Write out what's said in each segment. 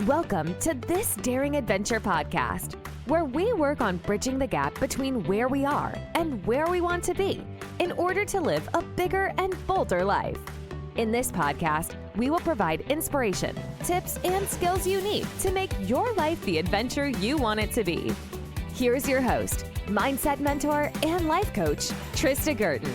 Welcome to This Daring Adventure podcast, where we work on bridging the gap between where we are and where we want to be in order to live a bigger and bolder life. In this podcast, we will provide inspiration, tips, and skills you need to make your life the adventure you want it to be. Here's your host, mindset mentor, and life coach, Trista Gurton.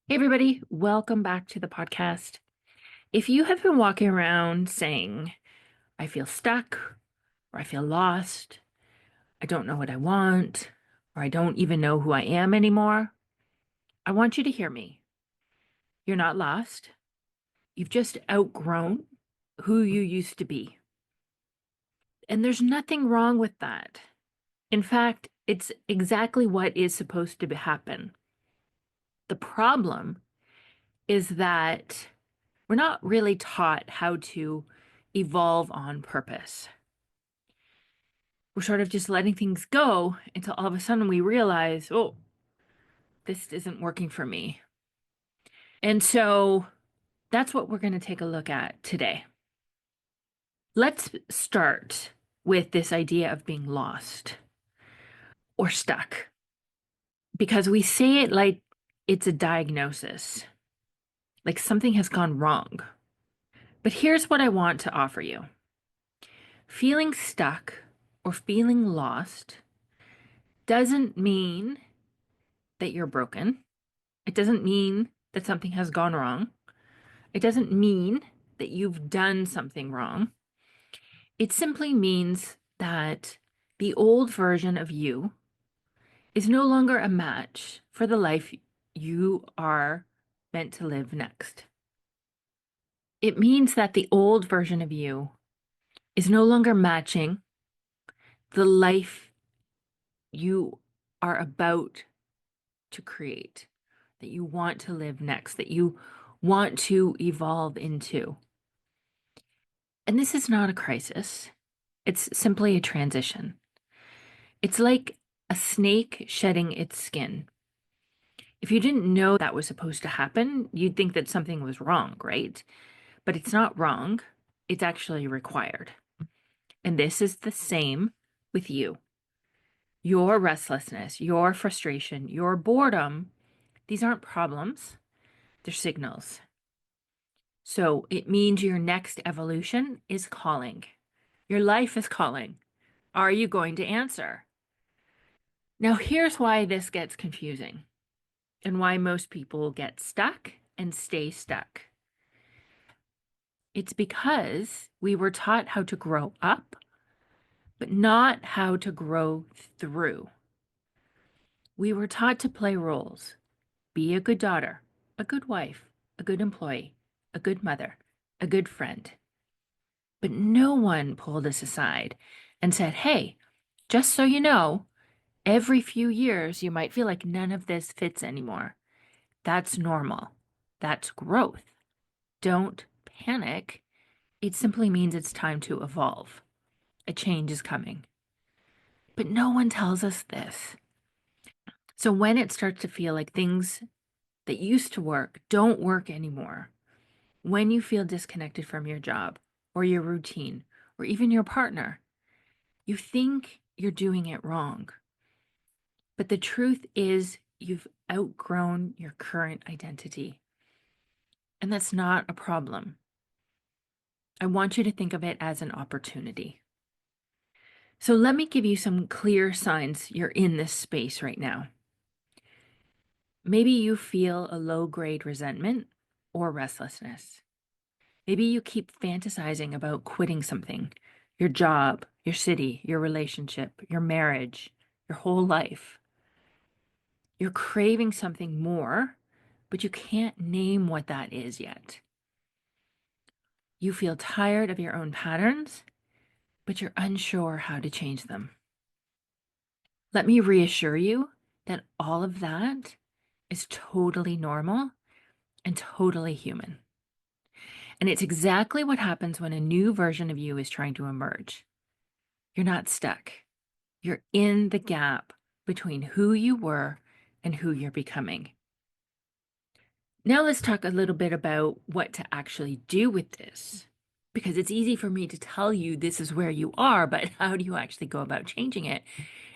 Hey everybody, welcome back to the podcast. If you have been walking around saying, I feel stuck, or I feel lost, I don't know what I want, or I don't even know who I am anymore, I want you to hear me. You're not lost. You've just outgrown who you used to be. And there's nothing wrong with that. In fact, it's exactly what is supposed to happen. The problem is that we're not really taught how to evolve on purpose. We're sort of just letting things go until all of a sudden we realize, oh, this isn't working for me. And so that's what we're going to take a look at today. Let's start with this idea of being lost or stuck, because we say it like it's a diagnosis, like something has gone wrong. But here's what I want to offer you. Feeling stuck or feeling lost doesn't mean that you're broken. It doesn't mean that something has gone wrong. It doesn't mean that you've done something wrong. It simply means that the old version of you is no longer a match for the life you are meant to live next. It means that the old version of you is no longer matching the life you are about to create, that you want to live next, that you want to evolve into. And this is not a crisis. It's simply a transition. It's like a snake shedding its skin. If you didn't know that was supposed to happen, you'd think that something was wrong, right? But it's not wrong. It's actually required. And this is the same with you. Your restlessness, your frustration, your boredom, these aren't problems. They're signals. So it means your next evolution is calling. Your life is calling. Are you going to answer? Now, here's why this gets confusing and why most people get stuck and stay stuck. It's because we were taught how to grow up, but not how to grow through. We were taught to play roles, be a good daughter, a good wife, a good employee, a good mother, a good friend. But no one pulled us aside and said, hey, just so you know, every few years you might feel like none of this fits anymore. That's normal. That's growth. Don't panic. It simply means it's time to evolve. A change is coming. But no one tells us this. So when it starts to feel like things that used to work don't work anymore, when you feel disconnected from your job or your routine or even your partner, you think you're doing it wrong. But the truth is you've outgrown your current identity. And that's not a problem. I want you to think of it as an opportunity. So let me give you some clear signs you're in this space right now. Maybe you feel a low-grade resentment or restlessness. Maybe you keep fantasizing about quitting something, your job, your city, your relationship, your marriage, your whole life. You're craving something more, but you can't name what that is yet. You feel tired of your own patterns, but you're unsure how to change them. Let me reassure you that all of that is totally normal and totally human. And it's exactly what happens when a new version of you is trying to emerge. You're not stuck. You're in the gap between who you were and who you're becoming. Now let's talk a little bit about what to actually do with this. Because it's easy for me to tell you this is where you are, but how do you actually go about changing it?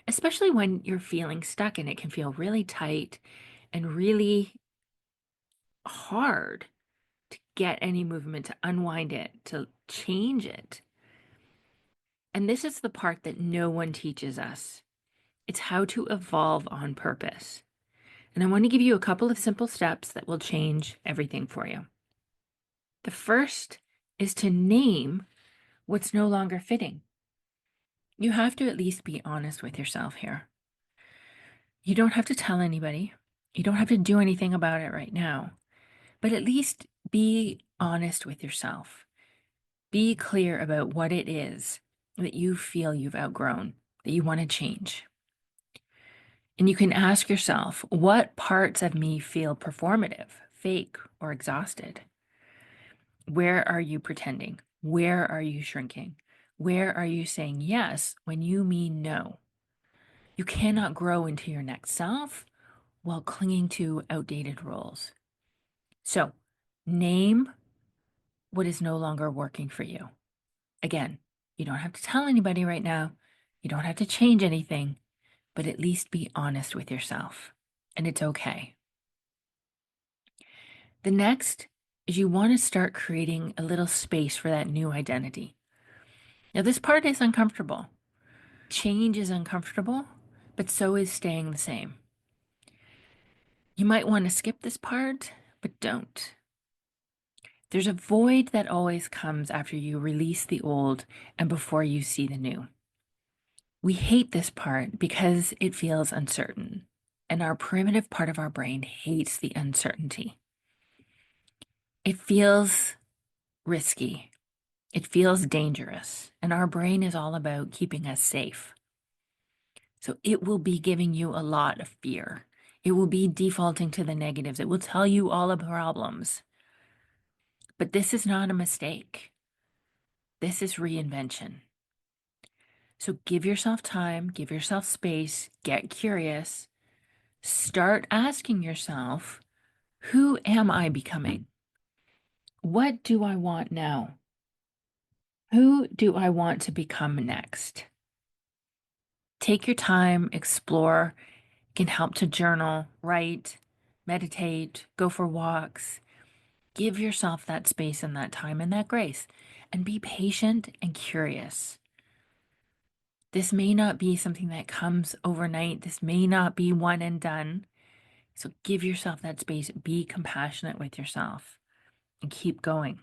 Especially when you're feeling stuck and it can feel really tight and really hard to get any movement, to unwind it, to change it. And this is the part that no one teaches us. It's how to evolve on purpose. And I want to give you a couple of simple steps that will change everything for you. The first is to name what's no longer fitting. You have to at least be honest with yourself here. You don't have to tell anybody. You don't have to do anything about it right now, but at least be honest with yourself. Be clear about what it is that you feel you've outgrown, that you want to change. And you can ask yourself, what parts of me feel performative, fake, or exhausted? Where are you pretending? Where are you shrinking? Where are you saying yes when you mean no? You cannot grow into your next self while clinging to outdated roles. So, name what is no longer working for you. Again, you don't have to tell anybody right now. You don't have to change anything, but at least be honest with yourself. And it's okay. The next is you want to start creating a little space for that new identity. Now, this part is uncomfortable. Change is uncomfortable, but so is staying the same. You might want to skip this part, but don't. There's a void that always comes after you release the old and before you see the new. We hate this part because it feels uncertain, and our primitive part of our brain hates the uncertainty. It feels risky. It feels dangerous, and our brain is all about keeping us safe. So it will be giving you a lot of fear. It will be defaulting to the negatives. It will tell you all of the problems. But this is not a mistake. This is reinvention. So give yourself time, give yourself space, get curious, start asking yourself, who am I becoming? What do I want now? Who do I want to become next? Take your time, explore. It can help to journal, write, meditate, go for walks. Give yourself that space and that time and that grace, and be patient and curious. This may not be something that comes overnight. This may not be one and done. So give yourself that space. Be compassionate with yourself and keep going.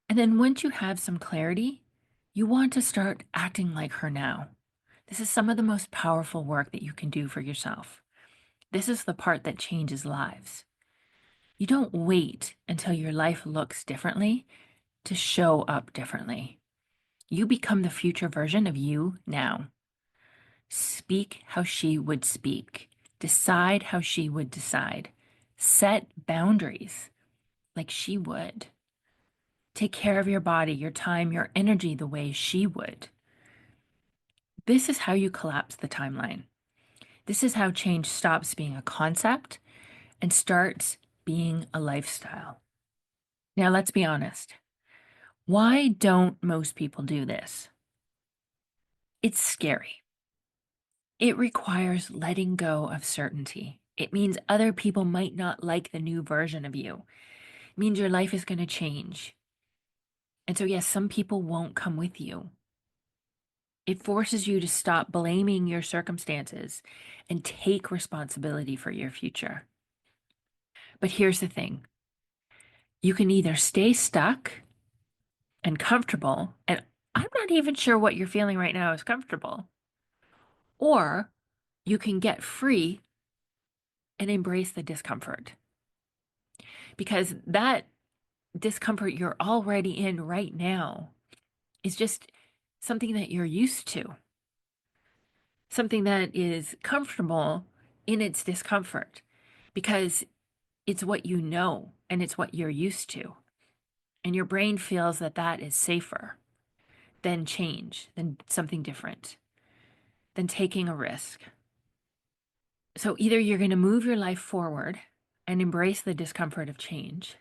And then once you have some clarity, you want to start acting like her now. This is some of the most powerful work that you can do for yourself. This is the part that changes lives. You don't wait until your life looks differently to show up differently. You become the future version of you now. Speak how she would speak. Decide how she would decide. Set boundaries like she would. Take care of your body, your time, your energy the way she would. This is how you collapse the timeline. This is how change stops being a concept and starts being a lifestyle. Now, let's be honest. Why don't most people do this? It's scary. It requires letting go of certainty. It means other people might not like the new version of you. It means your life is going to change. And so, yes, some people won't come with you. It forces you to stop blaming your circumstances and take responsibility for your future. But here's the thing. You can either stay stuck and comfortable, and I'm not even sure what you're feeling right now is comfortable, or you can get free and embrace the discomfort. Because that discomfort you're already in right now is just something that you're used to, something that is comfortable in its discomfort, because it's what you know and it's what you're used to. And your brain feels that that is safer than change, than something different, than taking a risk. So either you're going to move your life forward and embrace the discomfort of change,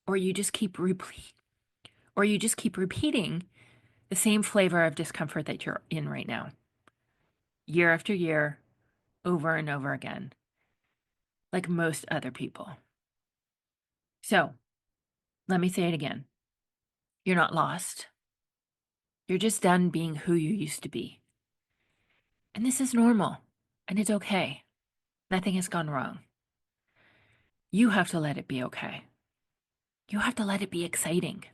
or you just keep repeating the same flavor of discomfort that you're in right now, year after year, over and over again, like most other people. So let me say it again. You're not lost. You're just done being who you used to be. And this is normal, and it's okay. Nothing has gone wrong. You have to let it be okay. You have to let it be exciting.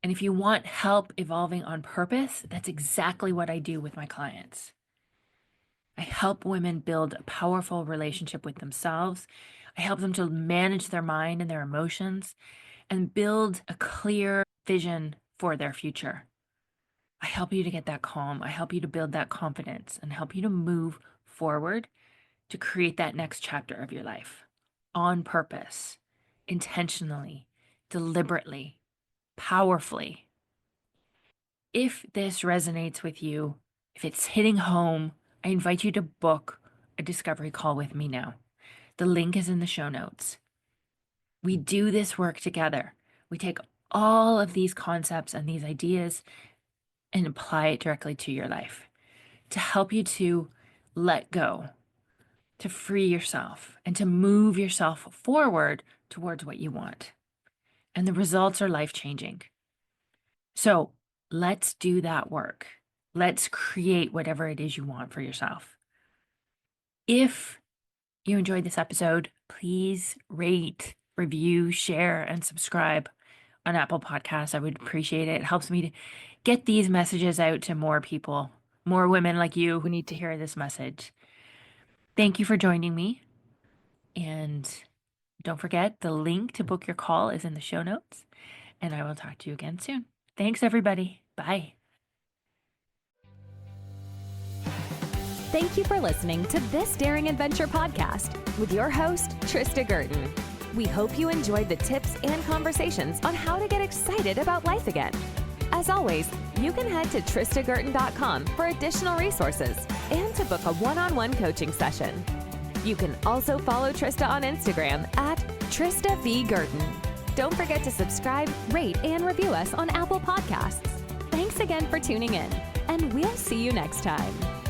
And if you want help evolving on purpose, that's exactly what I do with my clients. I help women build a powerful relationship with themselves. I help them to manage their mind and their emotions and build a clear vision for their future. I help you to get that calm. I help you to build that confidence and help you to move forward to create that next chapter of your life on purpose, intentionally, deliberately, powerfully. If this resonates with you, if it's hitting home, I invite you to book a discovery call with me now. The link is in the show notes. We do this work together. We take all of these concepts and these ideas and apply it directly to your life to help you to let go, to free yourself, and to move yourself forward towards what you want. And the results are life-changing. So let's do that work. Let's create whatever it is you want for yourself. If you enjoyed this episode, please rate, review, share, and subscribe on Apple Podcasts. I would appreciate it. It helps me to get these messages out to more people, more women like you who need to hear this message. Thank you for joining me. And don't forget, the link to book your call is in the show notes. And I will talk to you again soon. Thanks, everybody. Bye. Thank you for listening to this Daring Adventure podcast with your host, Trista Gurton. We hope you enjoyed the tips and conversations on how to get excited about life again. As always, you can head to tristagurton.com for additional resources and to book a one-on-one coaching session. You can also follow Trista on Instagram at Trista V. Gurton. Don't forget to subscribe, rate, and review us on Apple Podcasts. Thanks again for tuning in, and we'll see you next time.